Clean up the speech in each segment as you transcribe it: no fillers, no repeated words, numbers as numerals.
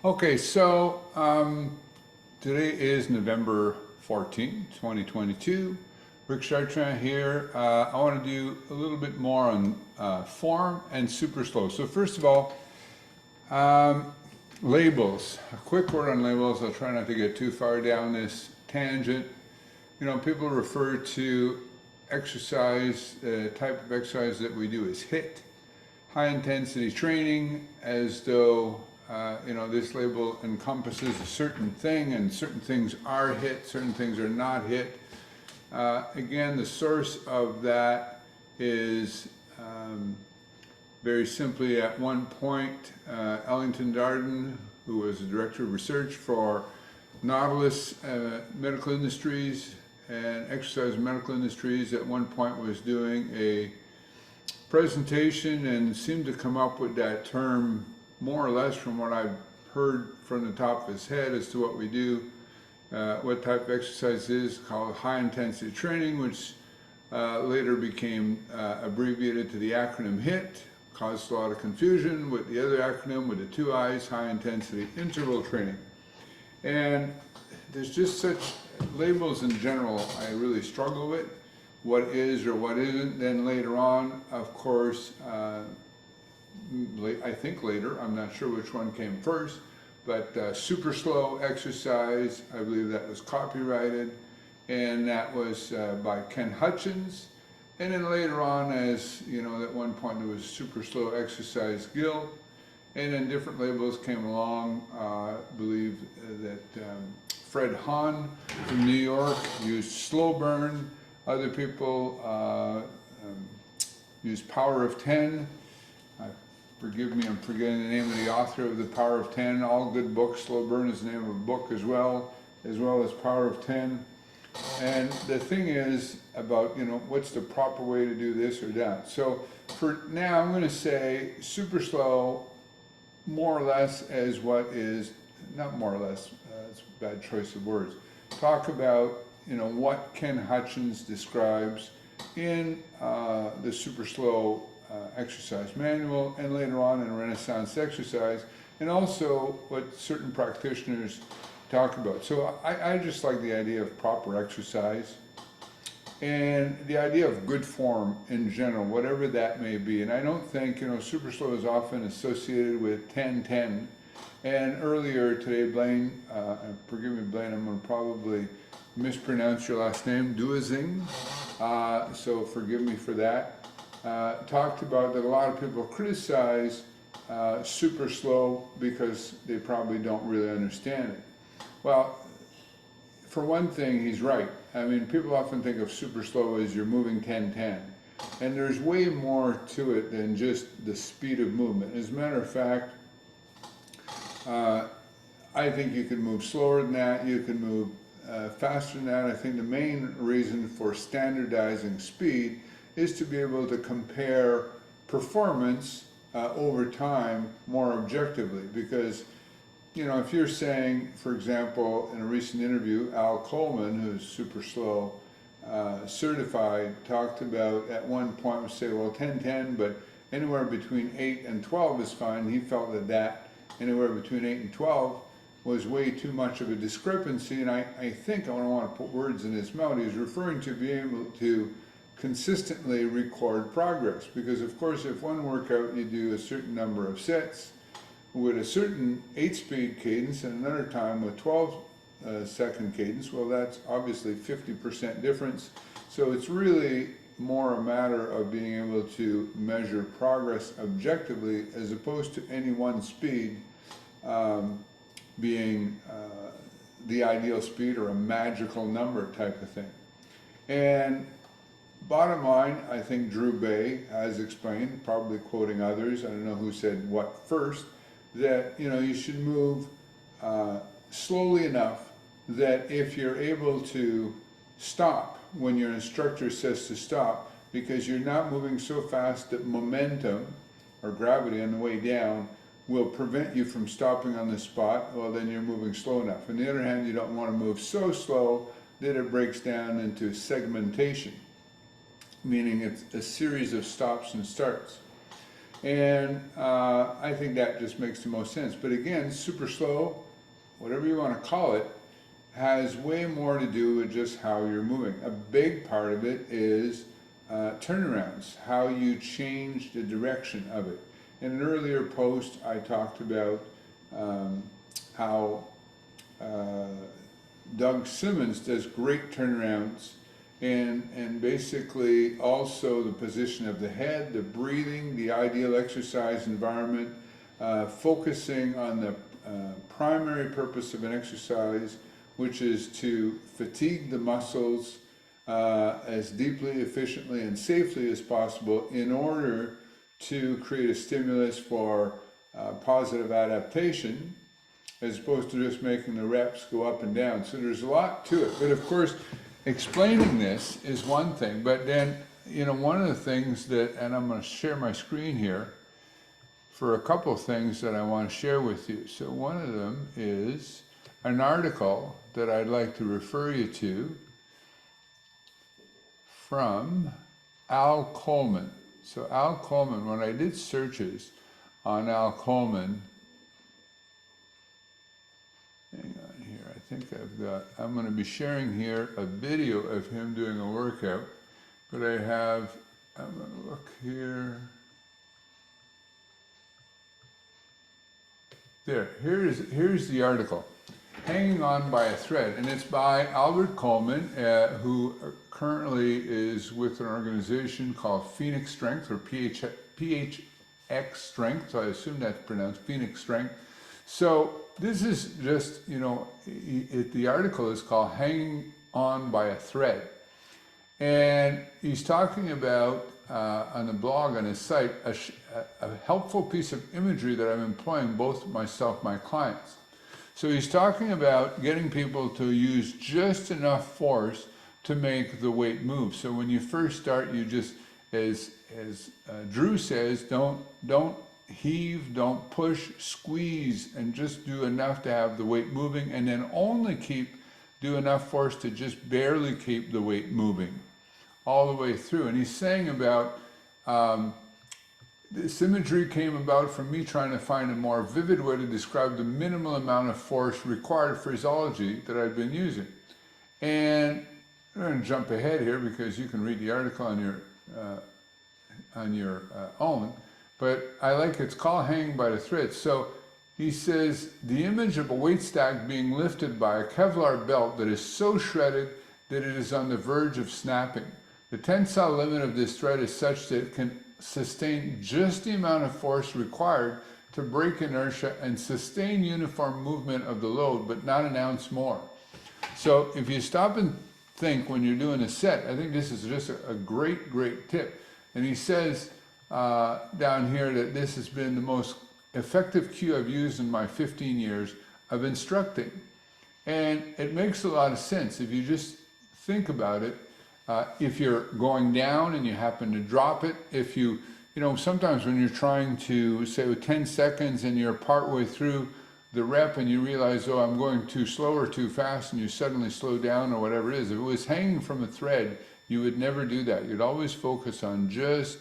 Okay, so today is November 14, 2022. Rick Chartrand here. I want to do a little bit more on form and super slow. So first of all, labels. A quick word on labels. I'll try not to get too far down this tangent. You know, people refer to exercise, the type of exercise that we do as HIIT, high intensity training, as though you know, this label encompasses a certain thing, and certain things are HIIT, certain things are not HIIT. Again, the source of that is very simply, at one point, Ellington Darden, who was the director of research for Nautilus Medical Industries and Exercise Medical Industries, at one point was doing a presentation and seemed to come up with that term more or less from what I've heard from the top of his head as to what we do, what type of exercise is called high intensity training, which later became abbreviated to the acronym HIIT, caused a lot of confusion with the other acronym with the two I's, high intensity interval training. And there's just such labels in general I really struggle with, what is or what isn't. Then later on, of course, I think later, I'm not sure which one came first, but super slow exercise, I believe that was copyrighted, and that was by Ken Hutchins. And then later on, as you know, at one point there was super slow exercise guilt, and then different labels came along. I believe that Fred Hahn from New York used slow burn, other people used power of 10. Forgive me, I'm forgetting the name of the author of The Power of 10. All good books. Slow Burn is the name of a book as well as Power of 10. And the thing is about, you know, what's the proper way to do this or that. So for now, I'm going to say super slow, more or less as what is, not more or less, it's a bad choice of words. Talk about, you know, what Ken Hutchins describes in the super slow exercise manual, and later on in Renaissance exercise, and also what certain practitioners talk about. So I just like the idea of proper exercise and the idea of good form in general, whatever that may be. And I don't think, you know, super slow is often associated with 10-10. And earlier today, Blaine, forgive me Blaine, I'm going to probably mispronounce your last name, Duazing, so forgive me for that. Talked about that a lot of people criticize super slow because they probably don't really understand it. Well, for one thing, he's right. I mean, people often think of super slow as you're moving 10-10, and there's way more to it than just the speed of movement. As a matter of fact, I think you can move slower than that, you can move faster than that. I think the main reason for standardizing speed is to be able to compare performance over time more objectively. Because, you know, if you're saying, for example, in a recent interview, al-Coleman, who's super slow certified, talked about at one point, we say, well, 10-10, but anywhere between 8 and 12 is fine. He felt that anywhere between 8 and 12 was way too much of a discrepancy, and I think, I don't want to put words in his mouth, he was referring to being able to consistently record progress. Because of course, if one workout you do a certain number of sets with a certain 8-speed cadence and another time with 12-second cadence, well, that's obviously 50% difference. So it's really more a matter of being able to measure progress objectively, as opposed to any one speed being the ideal speed or a magical number type of thing. And bottom line, I think Drew Bay has explained, probably quoting others, I don't know who said what first, that, you know, you should move slowly enough that if you're able to stop when your instructor says to stop, because you're not moving so fast that momentum or gravity on the way down will prevent you from stopping on the spot, well, then you're moving slow enough. On the other hand, you don't want to move so slow that it breaks down into segmentation, meaning it's a series of stops and starts. And I think that just makes the most sense. But again, super slow, whatever you want to call it, has way more to do with just how you're moving. A big part of it is turnarounds, how you change the direction of it. In an earlier post, I talked about how Doug Simmons does great turnarounds, and basically also the position of the head, the breathing, the ideal exercise environment, focusing on the primary purpose of an exercise, which is to fatigue the muscles as deeply, efficiently, and safely as possible in order to create a stimulus for positive adaptation, as opposed to just making the reps go up and down. So there's a lot to it. But of course, explaining this is one thing, but then, you know, one of the things that, and I'm going to share my screen here for a couple of things that I want to share with you. So one of them is an article that I'd like to refer you to from al-Coleman. So al-Coleman, when I did searches on al-Coleman, hang on here, I think I'm going to be sharing here a video of him doing a workout, but I'm going to look here. Here's the article, Hanging On by a Thread, and it's by Albert Coleman, who currently is with an organization called Phoenix Strength, or PHX Strength, so I assume that's pronounced Phoenix Strength. So this is just, you know, the article is called Hanging On by a Thread. And he's talking about, on the blog, on his site, a helpful piece of imagery that I'm employing both myself and my clients. So he's talking about getting people to use just enough force to make the weight move. So when you first start, you just, as Drew says, don't heave, don't push, squeeze, and just do enough to have the weight moving, and then only do enough force to just barely keep the weight moving all the way through. And he's saying about this imagery came about from me trying to find a more vivid way to describe the minimal amount of force required phraseology that I've been using. And I'm going to jump ahead here because you can read the article on your own, but I like it's called Hanging by the Thread. So he says, the image of a weight stack being lifted by a Kevlar belt that is so shredded that it is on the verge of snapping. The tensile limit of this thread is such that it can sustain just the amount of force required to break inertia and sustain uniform movement of the load, but not an ounce more. So if you stop and think when you're doing a set, I think this is just a great, great tip. And he says down here that this has been the most effective cue I've used in my 15 years of instructing. And it makes a lot of sense if you just think about it. If you're going down and you happen to drop it, if you know, sometimes when you're trying to, say with 10 seconds and you're partway through the rep and you realize, oh, I'm going too slow or too fast, and you suddenly slow down or whatever it is. If it was hanging from a thread, you would never do that. You'd always focus on just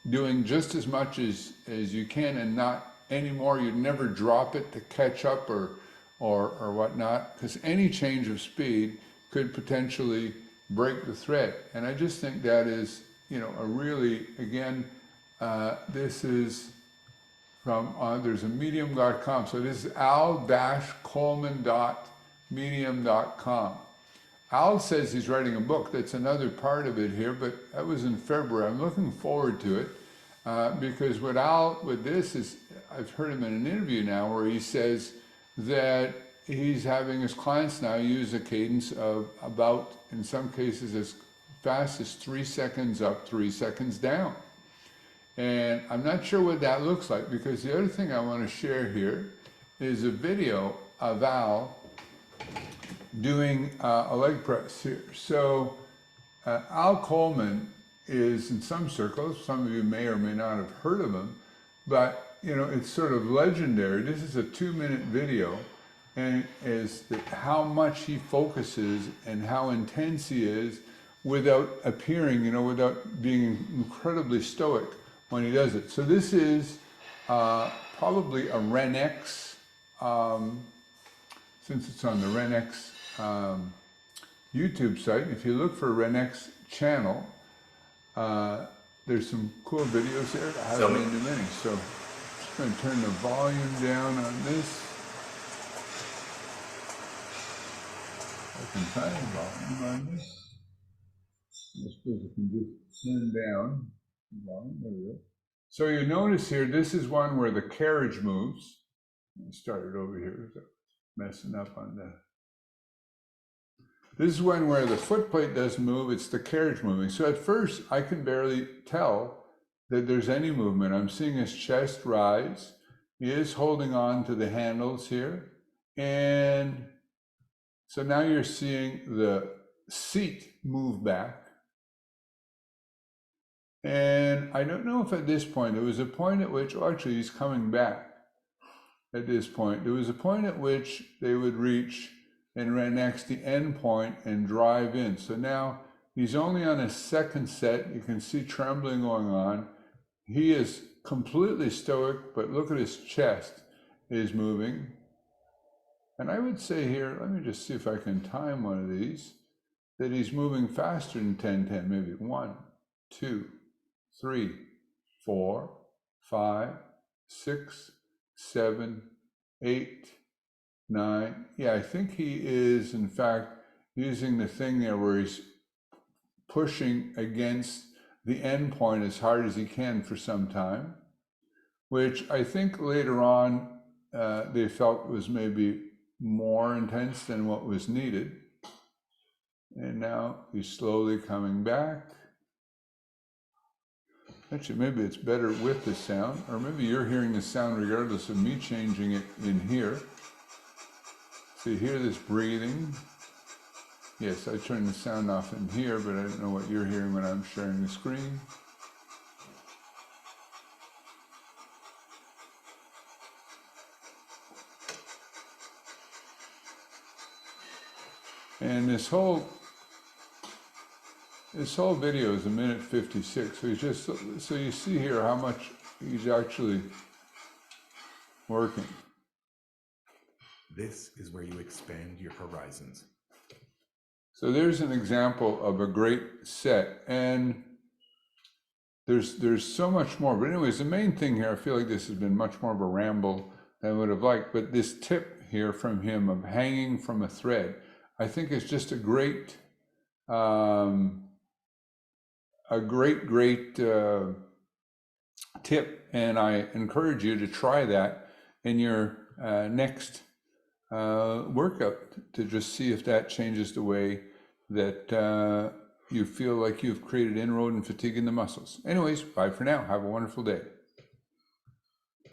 doing just as much as you can and not anymore. You'd never drop it to catch up or whatnot, because any change of speed could potentially break the thread. And I just think that is, you know, a really, again, this is from, there's a medium.com. So this is al-coleman.medium.com. Al says he's writing a book. That's another part of it here, but that was in February. I'm looking forward to it because with this is, I've heard him in an interview now where he says that he's having his clients now use a cadence of about, in some cases, as fast as 3 seconds up, 3 seconds down. And I'm not sure what that looks like, because the other thing I want to share here is a video of Al doing a leg press here. So Al Coleman is in some circles, some of you may or may not have heard of him, but you know, it's sort of legendary. This is a 2-minute video, and is how much he focuses and how intense he is without appearing, you know, without being incredibly stoic, when he does it. So this is probably a Renex, since it's on the Renex YouTube site. If you look for Renex channel, there's some cool videos there. I haven't been to many, so I'm just going to turn the volume down on this. I can find the volume on this. I suppose I can just turn down the volume. There we go. So you notice here, this is one where the carriage moves. Let me start it over here. Messing up on the. This is one where the footplate doesn't move, it's the carriage moving. So at first, I can barely tell that there's any movement. I'm seeing his chest rise. He is holding on to the handles here. And so now you're seeing the seat move back. And I don't know if at this point, there was a point at which, oh, actually he's coming back at this point. There was a point at which they would reach and Renex the end point and drive in. So now he's only on his second set. You can see trembling going on. He is completely stoic, but look at his chest is moving. And I would say here, let me just see if I can time one of these, that he's moving faster than 10-10, maybe 1, 2, 3, 4, 5, 6, 7, 8, 9. Yeah, I think he is, in fact, using the thing there where he's pushing against the end point as hard as he can for some time, which I think later on they felt was maybe more intense than what was needed. And now he's slowly coming back. Actually, maybe it's better with the sound, or maybe you're hearing the sound regardless of me changing it in here. So you hear this breathing. Yes, I turned the sound off in here, but I don't know what you're hearing when I'm sharing the screen. And this whole video is 1:56. So he's just, so you see here how much he's actually working. This is where you expand your horizons. So there's an example of a great set, and there's so much more. But anyways, the main thing here, I feel like this has been much more of a ramble than I would have liked, but this tip here from him of hanging from a thread, I think is just a great tip, and I encourage you to try that in your next workout to just see if that changes the way that you feel like you've created inroad and fatigue in the muscles. Anyways, bye for now. Have a wonderful day.